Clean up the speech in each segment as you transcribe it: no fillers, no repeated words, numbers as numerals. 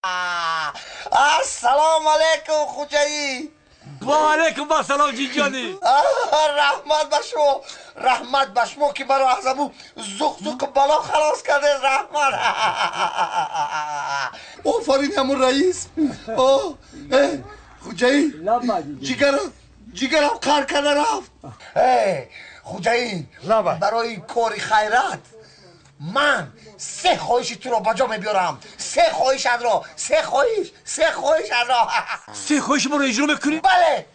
السلام علیکم خوجایی. با علیکم با سلام جیجانی. رحمت بشمو، رحمت بشمو که مرا از امو زخ بالا خلاص کرده. رحمت. آفرین همون رئیس. خوجایی جیگرم کار کرده رفت. خوجایی برای کاری خیرت من 3 خواهش تو رو بجا میبیارم. 3 خواهش از را. 3 خواهش از را. 3 خواهش ما رو اجرا میکنی؟ بله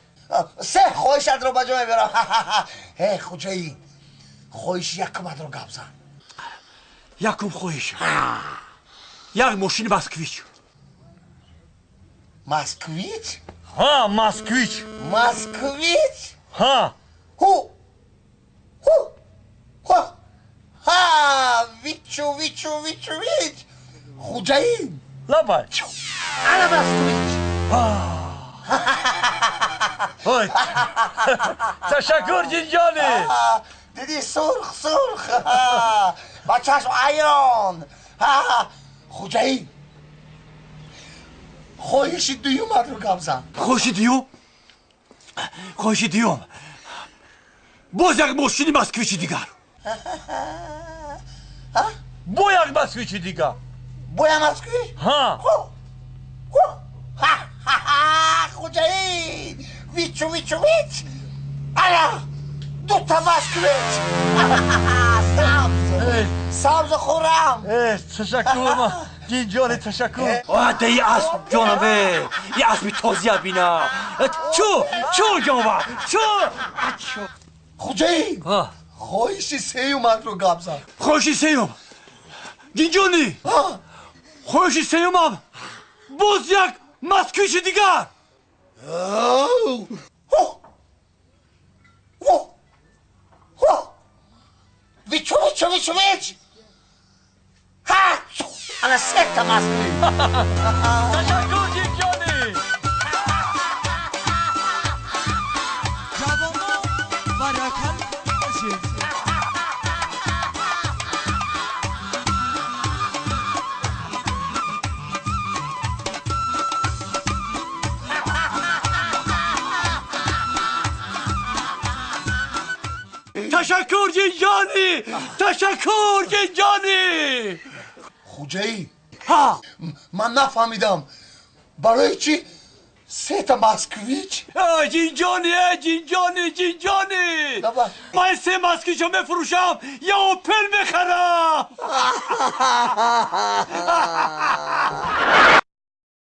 3 خواهش از را بجا میبیارم. خوجایی خواهش یکم از را گپ زن. یکم خواهش یک ماشین مسکویچ. مسکویچ؟ ها مسکویچ. مسکویچ؟ ها هو ویچو خوجایی لبای انا مسکویچ. های تشکر جیجانی. دیدی سرخ با چشم عیان. خوجایی خواهش دیوم رو گپ زن. خواهش دیوم باز یک ماشین مسکویچ دیگر. با یک مسکویچ دیگر. با یک مسکویچ؟ ها خوجایی ویچو انا 2 تا مسکویچ. سبز خورم. تشکر جیجانی تشکر. ده یه اسب جانمه، یه اسب تازیه بینا. چو جانم چو. خوجایی خواهش 3 رو گپ زن. خواهش 3 جیجانی خواهش 3 باز یک مسکویچ دیگر. ویچو انا 3 تا مسکویچ. تشکر جیجانی. جوانان برکت باشید. تشکر جیجانی. خوجایی من نفهمیدم برای چی 3 تا مسکویچ؟ جیجانی من 3 مسکویچ رو بفروشم یا اوپل بخرم.